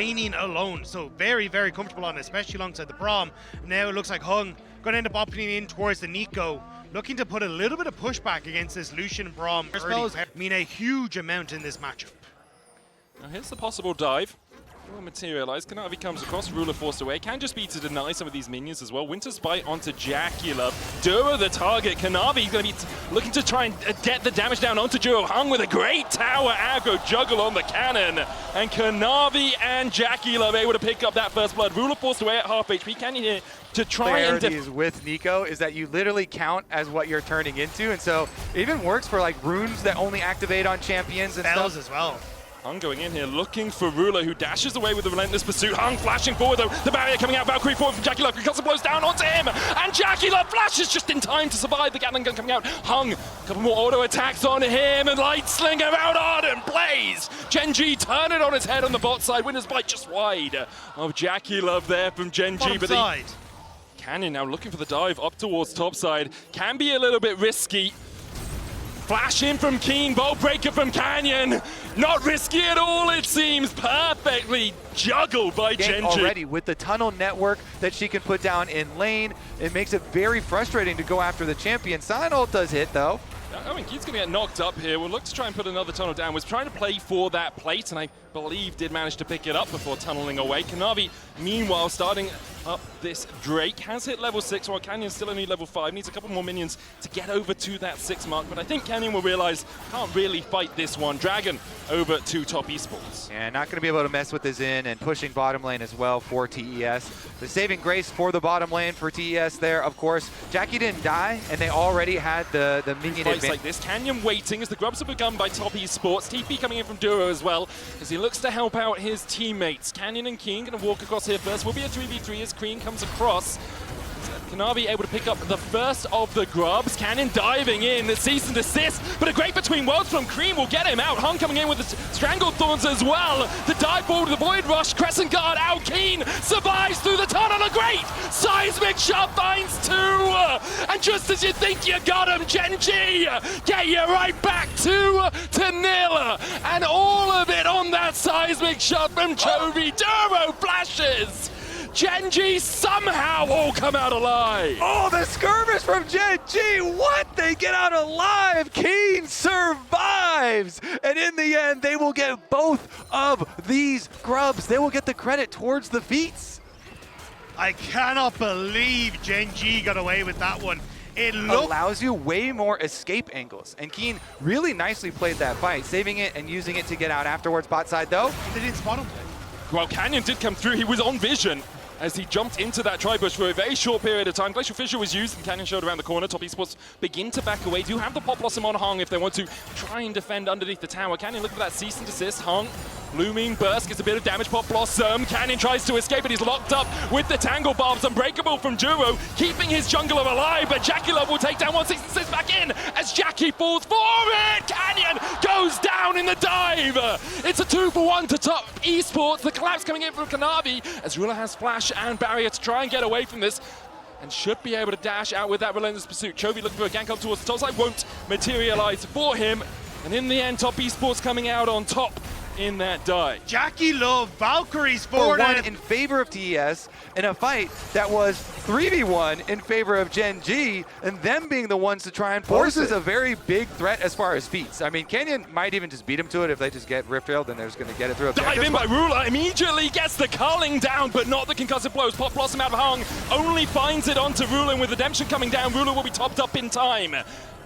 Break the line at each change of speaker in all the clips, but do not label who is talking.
Laning alone, so very, very comfortable on it, especially alongside the Braum. Now it looks like Hung going to end up opening in towards the Nico, looking to put a little bit of pushback against this Lucian Braum. Spells mean a huge amount in this matchup.
Now here's the possible dive. Will materialize. Kanavi comes across, Ruler forced away. Can just be to deny some of these minions as well. Winter's Bite onto Jacula. Duro the target. Kanavi's going to be looking to try and get the damage down onto Duro. Hung with a great tower aggro juggle on the cannon. And Kanavi and Jacula are able to pick up that first blood. Ruler forced away at half HP. Canyon here to try and...
is with Nico is that you literally count as what you're turning into. And so it even works for like runes that only activate on champions and
Spells
stuff
as well.
Hung going in here, looking for Ruler, who dashes away with the relentless pursuit. Hung flashing forward, though. The barrier coming out. Valkyrie forward from Jackie Love. Concussive blows down onto him. And Jackie Love flashes just in time to survive. The Gatling gun coming out. Hung, a couple more auto attacks on him. And Light Slinger out on and Blaze. Gen.G turn it on its head on the bot side. Winner's Bite just wide of Jackie Love there from Gen.G.
But side.
Canyon now looking for the dive up towards top side. Can be a little bit risky. Flash in from Keen, bow breaker from Canyon. Not risky at all, it seems. Perfectly juggled by Gen.G.
Already with the tunnel network that she can put down in lane, it makes it very frustrating to go after the champion. Sign ult does hit though.
I mean, Keith's going to get knocked up here. We'll look to try and put another tunnel down. Was trying to play for that plate, and I believe did manage to pick it up before tunneling away. Kanavi, meanwhile, starting up this Drake. Has hit level 6, while Canyon still only level 5. Needs a couple more minions to get over to that 6 mark. But I think Canyon will realize can't really fight this one. Dragon over to top Esports.
Yeah, not going to be able to mess with this in and pushing bottom lane as well for TES. The saving grace for the bottom lane for TES there, of course. Jackie didn't die, and they already had the minion advantage.
Like this, Canyon waiting as the grubs are begun by top Esports. TP coming in from Duro as well as he looks to help out his teammates. Canyon and Keen going to walk across here first. Will be a 3v3 as Crean comes across. Kanavi able to pick up the first of the grubs. Canyon diving in, the cease and desist, but a great between worlds from Cream will get him out. Hung coming in with the strangled thorns as well. The dive ball to the void rush, Crescent Guard out. Keen survives through the tunnel. A great seismic shot finds 2, and just as you think you got him, Gen.G get you right back 2-0, and all of it on that seismic shot from Chovy. Duro flashes. Gen.G somehow all come out alive.
Oh, the skirmish from Gen.G. What? They get out alive. Keen survives. And in the end, they will get both of these grubs. They will get the credit towards the feats.
I cannot believe Gen.G got away with that one. It
allows you way more escape angles. And Keen really nicely played that fight, saving it and using it to get out afterwards. Bot side, though.
They didn't spot him.
Well, Canyon did come through. He was on vision as he jumped into that tri-bush for a very short period of time. Glacial Fissure was used and Canyon showed around the corner. Top Esports begin to back away. Do have the Pop Blossom on Hung if they want to try and defend underneath the tower. Canyon looking for that cease and desist. Hung, looming burst, gets a bit of damage. Pop Blossom. Canyon tries to escape, but he's locked up with the Tangle Barbs. Unbreakable from Duro, keeping his jungler alive, but Jackie Love will take down 166 back in as Jackie falls for it. Canyon goes down in the dive. It's a 2-for-1 to top Esports. The collapse coming in from Kanavi as Ruler has flash and barrier to try and get away from this, and should be able to dash out with that relentless pursuit. Chovy looking for a gank up towards the top side, won't materialize for him, and in the end, top Esports coming out on top in that dive.
Jackie Love, Valkyrie's forward
in favor of TES in a fight that was 3v1 in favor of Gen.G, and them being the ones to try and force is a very big threat as far as feats. I mean, Canyon might even just beat him to it if they just get Rift Rail, then they're just going to get it through.
Dive in by Ruler, immediately gets the culling down, but not the concussive blows. Pop Blossom out of Hung, only finds it onto Ruler, and with Redemption coming down, Ruler will be topped up in time.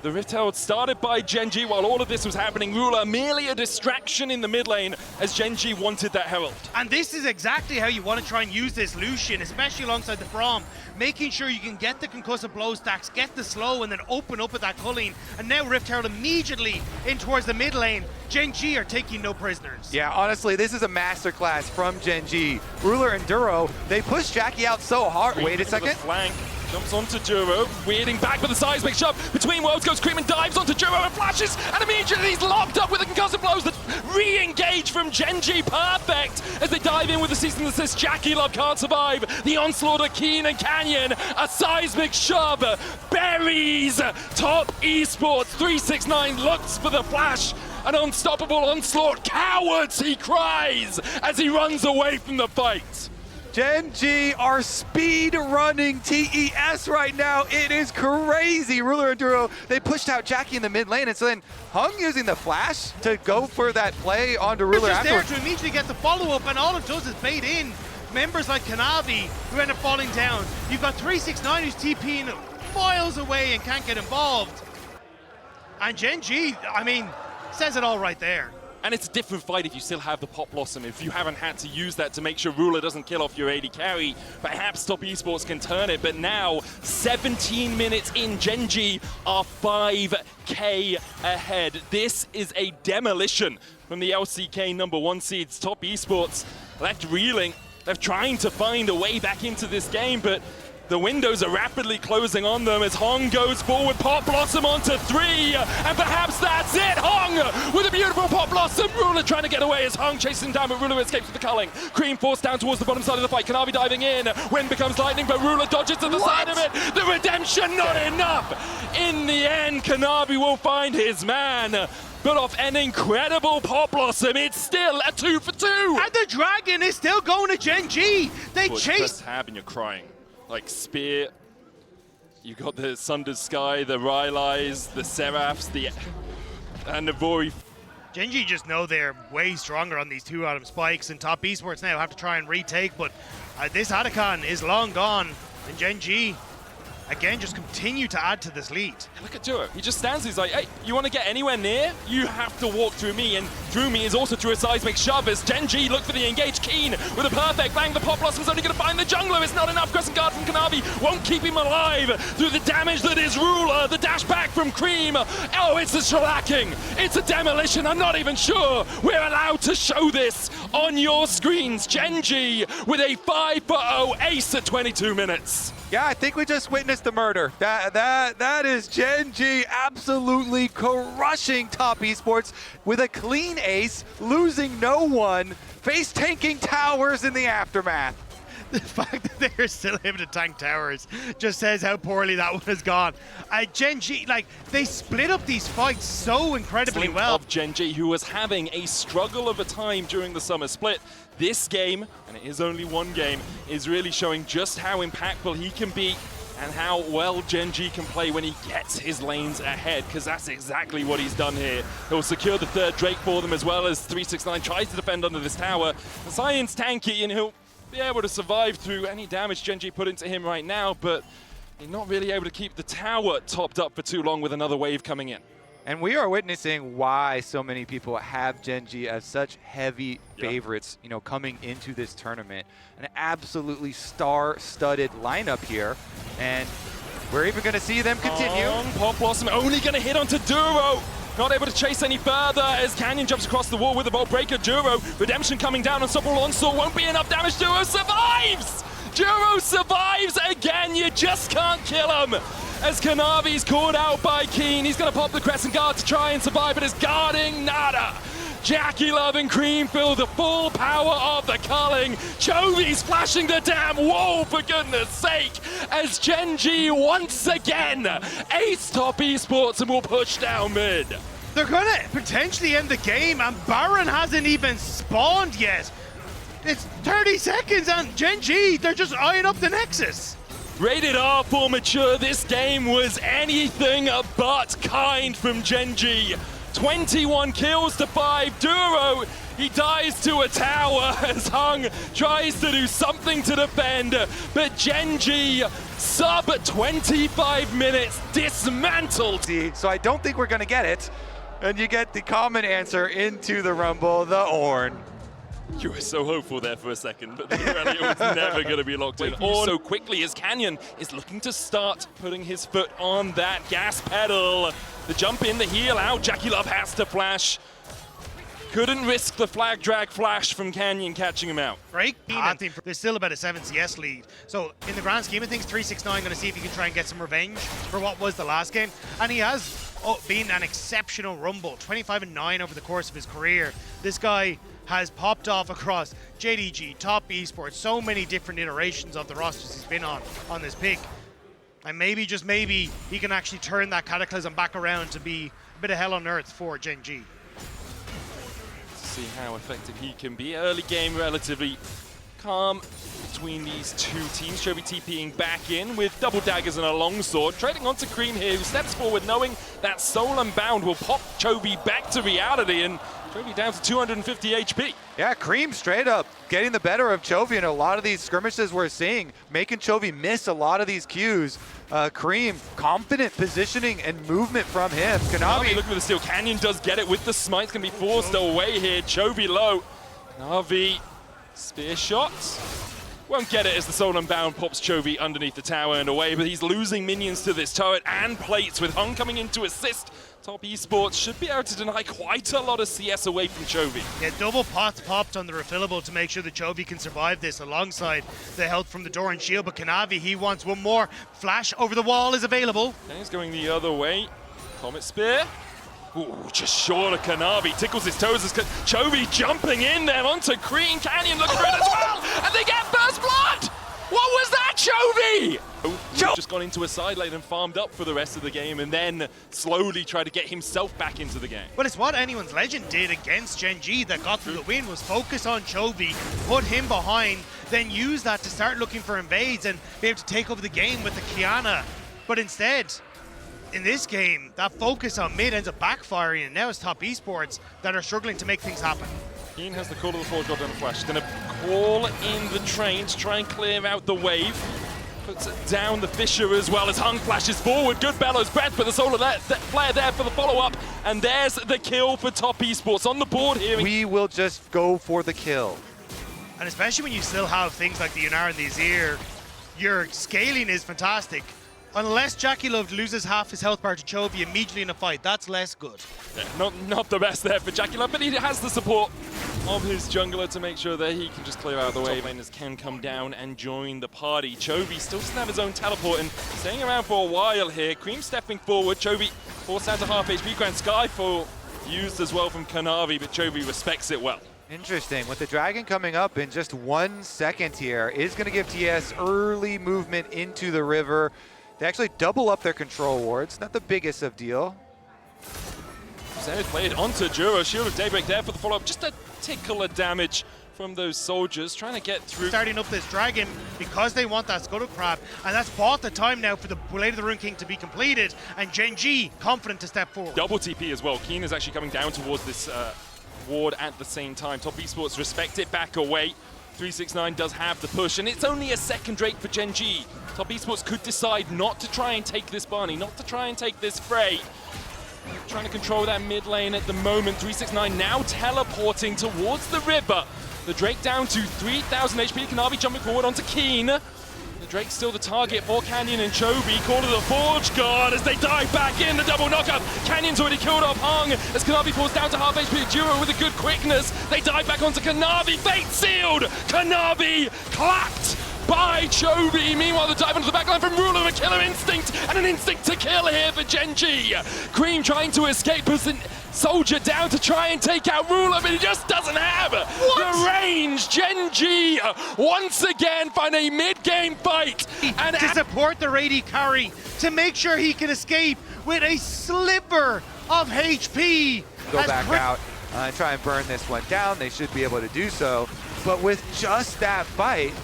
The Rift Herald started by Gen.G while all of this was happening. Ruler merely a distraction in the mid lane as Gen.G wanted that Herald.
And this is exactly how you want to try and use this Lucian, especially alongside the Braum, making sure you can get the concussive blow stacks, get the slow, and then open up with that culling. And now Rift Herald immediately in towards the mid lane. Gen.G are taking no prisoners.
Yeah, honestly, this is a masterclass from Gen.G. Ruler and Duro, they push Jackie out so hard. Wait a second.
Flank. Jumps onto Duro, weirding back with a seismic shove. Between worlds goes Cream and dives onto Duro and flashes, and immediately he's locked up with the concussive blows that re-engage from Gen.G. Perfect as they dive in with the cease and desist. Jackie Love can't survive. The onslaught of Keen and Canyon, a seismic shove, buries top Esports. 369 looks for the flash An unstoppable onslaught. Cowards, he cries as he runs away from the fight.
Gen.G are speed running TES right now. It is crazy. Ruler and Duro, they pushed out Jackie in the mid lane, and so then Hung using the flash to go for that play onto Ruler
just
afterwards.
there to immediately get the follow-up, and all it does is bait in members like Kanavi, who end up falling down. You've got 369 who's TPing miles away and can't get involved. And Gen.G, I mean, says it all right there.
And it's a different fight if you still have the Pop Blossom. If you haven't had to use that to make sure Ruler doesn't kill off your AD carry, perhaps Top Esports can turn it. But now, 17 minutes in, Gen.G are 5K ahead. This is a demolition from the LCK #1 seeds. Top Esports left reeling, left trying to find a way back into this game, but the windows are rapidly closing on them as Hong goes forward. Pop Blossom onto 3, and perhaps that's it. Hong with a beautiful Pop Blossom. Ruler trying to get away as Hong chases him down, but Ruler escapes with the culling. Cream forced down towards the bottom side of the fight. Kanavi diving in. Wind becomes lightning, but Ruler dodges to the side of it. The redemption not enough. In the end, Kanavi will find his man. But off an incredible Pop Blossom, it's still a 2 for 2.
And the Dragon is still going to Gen.G. They chase.
Tab and you're crying. Like Spear, you got the Sundered Sky, the Rylai's, the Seraphs, and the Vori.
Gen.G just know they're way stronger on these 2-item spikes, and Top Esports now have to try and retake, but this Hadouken is long gone, and Gen.G again just continue to add to this lead.
Look at Duro. He just stands, he's like, hey, you want to get anywhere near? You have to walk through me, and through me is also through a seismic shove as Gen.G look for the engage. Keen with a perfect bang. The Pop Blossom's only going to find the jungler. It's not enough. Crescent Guard from Kanavi won't keep him alive through the damage that is Ruler. The dash back from Cream. Oh, it's a shellacking. It's a demolition. I'm not even sure we're allowed to show this on your screens. Gen.G with a 5 for 0 ace at 22 minutes.
Yeah, I think we just witnessed the murder. That is Gen.G absolutely crushing Top Esports with a clean ace, losing no one, face tanking towers in the aftermath.
The fact that they're still able to tank towers just says how poorly that one has gone. Gen.G, like, they split up these fights so incredibly well.
Of Gen.G, who was having a struggle of a time during the summer split. This game, and it is only one game, is really showing just how impactful he can be and how well Gen.G can play when he gets his lanes ahead, because that's exactly what he's done here. He'll secure the third Drake for them, as well as 369 tries to defend under this tower. The Science tanky, and he'll be able to survive through any damage Gen.G put into him right now, but he's not really able to keep the tower topped up for too long with another wave coming in.
And we are witnessing why so many people have Gen.G as such heavy favorites, you know, coming into this tournament. An absolutely star-studded lineup here, and we're even going to see them continue.
Pop Blossom only going to hit onto Duro. Not able to chase any further as Canyon jumps across the wall with the Vault Breaker. Duro, redemption coming down, unstoppable onslaught won't be enough damage. Duro survives! Duro survives again, you just can't kill him. As Kanavi's caught out by Keen, he's gonna pop the Crescent Guard to try and survive, but is guarding nada. Jackie Love and Cream feel the full power of the culling. Chovy's flashing the damn wall, for goodness sake, as Gen.G once again ace Top Esports and will push down mid.
They're gonna potentially end the game, and Baron hasn't even spawned yet. It's 30 seconds, and Gen.G, they're just eyeing up the Nexus.
Rated R for mature, this game was anything but kind from Gen.G. 21 kills to 5. Duro, he dies to a tower as Hung tries to do something to defend, but Gen.G sub 25 minutes dismantled.
So I don't think we're going to get it, and you get the common answer into the Rumble, the Ornn.
You were so hopeful there for a second, but the rally was never going to be locked in. Or so quickly as Canyon is looking to start putting his foot on that gas pedal. The jump in, the heal out, Jackie Love has to flash. Couldn't risk the flag drag flash from Canyon catching him out.
Great. There's still about a 7 CS lead. So in the grand scheme of things, 369 going to see if he can try and get some revenge for what was the last game. And he has been an exceptional Rumble, 25-9 over the course of his career. This guy has popped off across JDG, Top Esports, so many different iterations of the rosters he's been on this pick. And maybe, just maybe, he can actually turn that Cataclysm back around to be a bit of hell on earth for Gen.G.
See how effective he can be. Early game relatively calm between these two teams. Chovy TPing back in with double daggers and a longsword. Trading onto Cream here, who steps forward knowing that Soul Unbound will pop Chovy back to reality, and Chovy down to 250 HP.
Yeah, Cream straight up getting the better of Chovy in a lot of these skirmishes we're seeing, making Chovy miss a lot of these cues. Cream, confident positioning and movement from him.
Kanavi looking for the steal. Canyon does get it with the smite. It's going to be forced away here. Chovy low. Navi, spear shots. Won't get it as the Soul Unbound pops Chovy underneath the tower and away, but he's losing minions to this turret and plates with Hung coming in to assist. Top Esports should be able to deny quite a lot of CS away from Chovy.
Yeah, double pots popped on the refillable to make sure that Chovy can survive this alongside the help from the door and shield, but Kanavi, he wants one more. Flash over the wall is available.
And he's going the other way. Comet Spear. Ooh, just short of Kanavi. Tickles his toes as Chovy jumping in there onto Cream. Canyon looking for it as well. And they get first blood! What was that, Chovy? Just gone into a side lane and farmed up for the rest of the game and then slowly tried to get himself back into the game.
But it's what anyone's legend did against Gen.G that got through the win, was focus on Chovy, put him behind, then use that to start looking for invades and be able to take over the game with the Kiana. But instead, in this game, that focus on mid ends up backfiring, and now it's Top Esports that are struggling to make things happen.
Keen has the call of the Forge God down the flash. He's going to call in the train to try and clear out the wave. Puts it down the Fissure as well as Hung flashes forward. Good Bellows breath, but the Solar Flare there for the follow-up. And there's the kill for Top Esports on the board here.
We will just go for the kill.
And especially when you still have things like the Yunar and the Azir, your scaling is fantastic. Unless Jackie Love loses half his health bar to Chovy immediately in a fight, that's less good.
Yeah, not the best there for Jackie Love, but he has the support of his jungler to make sure that he can just clear out the way. Laners can come down and join the party. Chovy still doesn't have his own teleport and staying around for a while here. Cream stepping forward. Chovy forced out to half HP. Grand Skyfall used as well from Kanavi, but Chovy respects it well.
Interesting. With the Dragon coming up in just 1 second here, is going to give TES early movement into the river. They actually double up their control wards. Not the biggest of deal.
Zed played onto Juro. Shield of Daybreak there for the follow-up. Just a tickle of damage from those soldiers trying to get through.
Starting up this Dragon because they want that Scuttle Crab, and that's bought the time now for the Blade of the Rune King to be completed, and Gen.G confident to step forward.
Double TP as well. Keen is actually coming down towards this ward at the same time. Top Esports respect it back away. 369 does have the push, and it's only a second Drake for Gen.G. Top Esports could decide not to try and take this Barney, not to try and take this Frey. Trying to control that mid lane at the moment. 369 now teleporting towards the river. The Drake down to 3,000 HP. Kanavi jumping forward onto Keen. The Drake's still the target for Canyon and Chovy. Call to the Forge Guard as they dive back in. The double knockup. Canyon's already killed off Hung as Kanavi falls down to half HP. Juro with a good quickness. They dive back onto Kanavi. Fate sealed. Kanavi clapped by Chovy. Meanwhile, the dive onto the backline from Ruler, a killer instinct, and an instinct to kill here for Gen.G. Cream trying to escape, puts the soldier down to try and take out Ruler, but he just doesn't have the range. Gen.G once again find a mid-game fight. And
to support the Rady carry, to make sure he can escape with a sliver of HP.
Go back out and try and burn this one down. They should be able to do so. But with just that fight,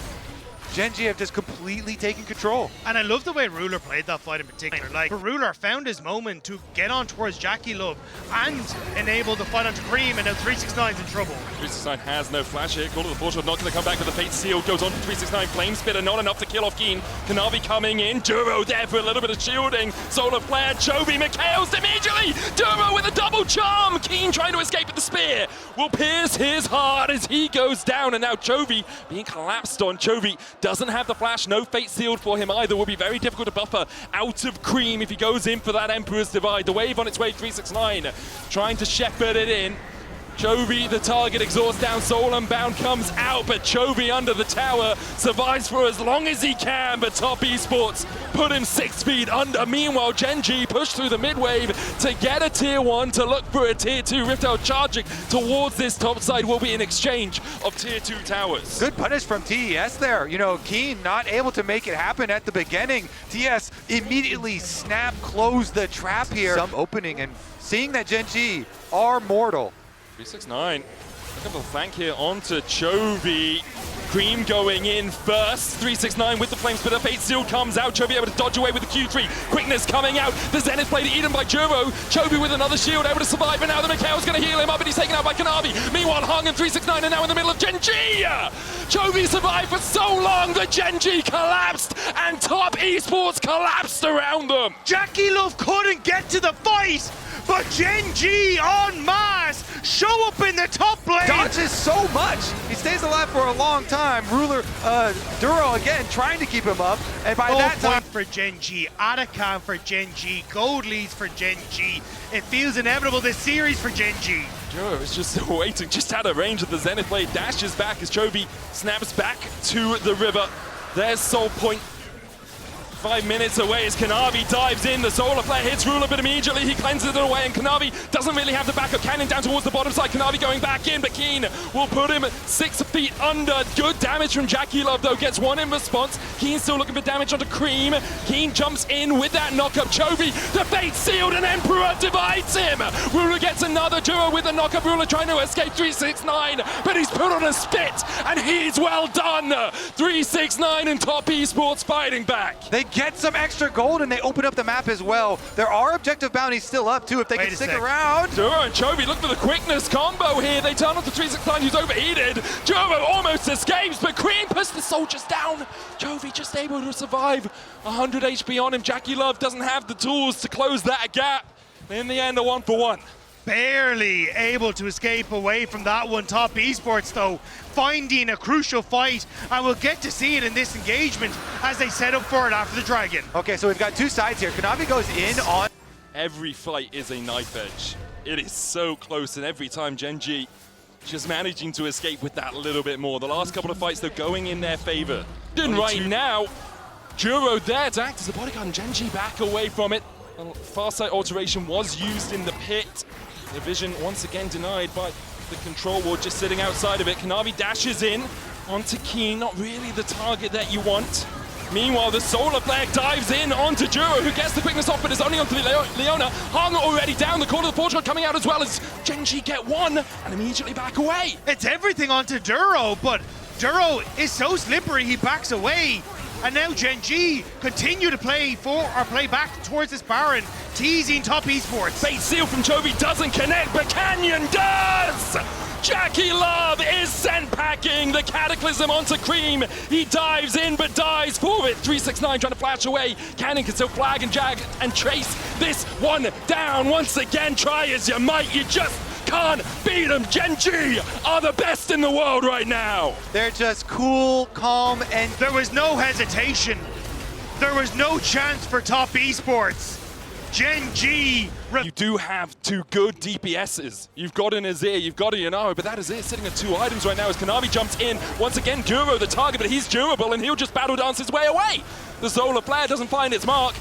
Gen.G have just completely taken control.
And I love the way Ruler played that fight in particular. Like, Ruler found his moment to get on towards Jackie Love and enable the fight onto Cream, and now 369's in trouble.
369 has no flash here. Call to the Forge, not going to come back with the Fate Seal. Goes on to 369. Flame Spitter, not enough to kill off Keen. Kanavi coming in. Duro there for a little bit of shielding. Solar Flare, Chovy, Mikhail's immediately. Duro with a double charm. Keen trying to escape with the spear. Will pierce his heart as he goes down. And now Chovy being collapsed on. Chovy doesn't have the flash, no Fate Sealed for him either. Will be very difficult to buffer out of Cream if he goes in for that Emperor's Divide. The wave on its way, 369, trying to shepherd it in. Chovy, the target, exhausts down, Soul Unbound comes out, but Chovy under the tower survives for as long as he can, but Top Esports put him 6 feet under. Meanwhile, Gen.G pushed through the mid-wave to get a tier 1, to look for a tier 2. Riftel charging towards this top side will be an exchange of tier 2 towers.
Good punish from TES there. You know, Keen not able to make it happen at the beginning. TES immediately closed the trap here. Some opening, and seeing that Gen.G are mortal.
369, a couple of thank here onto Chovy. Cream going in first. 369 with the flame spitter. Fate Seal comes out. Chovy able to dodge away with the Q3. Quickness coming out. The Zenith blade eaten by Juro. Chovy with another shield able to survive, and now the Mikhail's going to heal him up, and he's taken out by Kanavi. Meanwhile, Hung and 369 are now in the middle of Gen.G. Chovy survived for so long that Gen.G collapsed, and Top Esports collapsed around them.
Jackie Love couldn't get to the fight, but Gen.G en masse show up in the top lane.
Dodges so much. He stays alive for a long time. Ruler, Duro again trying to keep him up, and by that time
for Gen.G, Atacam for Gen.G, gold leads for Gen.G. It feels inevitable this series for Gen.G.
Juro is just waiting, just out of range of the Zenith blade, dashes back as Chovy snaps back to the river. There's Soul Point. 5 minutes away as Kanavi dives in. The solar flare hits Ruler, but immediately he cleanses it away, and Kanavi doesn't really have the backup. Cannon down towards the bottom side. Kanavi going back in, but Keen will put him 6 feet under. Good damage from Jackie Love, though. Gets 1 in response. Keen still looking for damage onto Cream. Keen jumps in with that knockup. Chovy, the fate sealed, and Emperor divides him. Ruler gets another duo with the knockup. Ruler trying to escape 369, but he's put on a spit, and he's well done. 369 and Top Esports fighting back.
they get some extra gold, and they open up the map as well. There are objective bounties still up too if they can stick around.
Duro and Chovy look for the quickness combo here. They turn onto 369, who's overheated. Duro almost escapes, but Cream puts the soldiers down. Chovy just able to survive. 100 HP on him. Jackie Love doesn't have the tools to close that gap. In the end, a 1-for-1.
Barely able to escape away from that one. Top Esports, though, finding a crucial fight, and we'll get to see it in this engagement as they set up for it after the Dragon.
Okay, so we've got 2 sides here. Kanavi goes in on...
Every fight is a knife edge. It is so close, and every time Gen.G just managing to escape with that little bit more. The last couple of fights, they're going in their favor. And right now, Juro there to act as a bodyguard, and Gen.G back away from it. Far sight alteration was used in the pit. The vision once again denied by the control ward just sitting outside of it. Kanavi dashes in onto Keen, not really the target that you want. Meanwhile, the solar flare dives in onto Juro, who gets the quickness off, but it's only onto Leona. Hung already down, the corner of the forge coming out as well as Gen.G get 1 and immediately back away.
It's everything onto Duro, but Duro is so slippery he backs away. And now Gen.G continue to play back towards this Baron, teasing Top Esports.
Fate Seal from Chovy doesn't connect, but Canyon does! Jackie Love is sent packing the Cataclysm onto Cream. He dives in but dies for it. 369 trying to flash away. Cannon can still flag and jag and chase this one down. Once again, try as you might, you just can't beat them. Gen.G are the best in the world right now.
They're just cool, calm, and...
There was no hesitation. There was no chance for Top Esports. Gen.G.
You do have 2 good DPSs. You've got an Azir, you've got a Yanaro, but that Azir sitting at 2 items right now as Kanavi jumps in. Once again, Duro the target, but he's durable and he'll just battle dance his way away. The solar flare doesn't find its mark.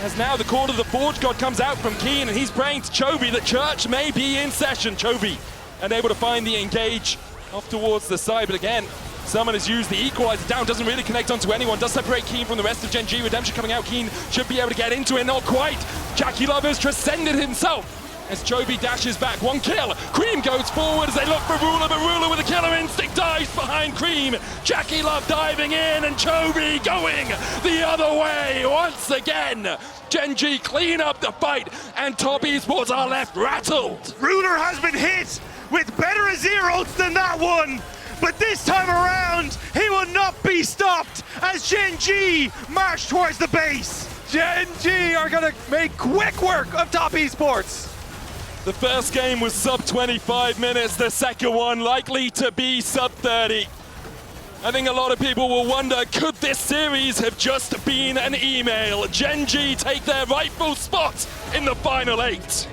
As now the Court of the Forge God comes out from Keen, and he's praying to Chovy that church may be in session. Chovy unable to find the engage off towards the side, but again, someone has used the equalizer down, doesn't really connect onto anyone, does separate Keen from the rest of Gen.G. Redemption coming out, Keen should be able to get into it, not quite. Jackie Love has transcended himself as Chovy dashes back, 1 kill. Cream goes forward as they look for Ruler, but Ruler with a killer instinct dives behind Cream. Jackie Love diving in, and Chovy going the other way once again. Gen.G clean up the fight, and Top Esports are left rattled.
Ruler has been hit with better Azir ults than that one, but this time around, he will not be stopped as Gen.G march towards the base.
Gen.G are gonna make quick work of Top Esports.
The first game was sub 25 minutes, the second one likely to be sub 30. I think a lot of people will wonder, could this series have just been an email? Gen.G take their rightful spot in the final 8.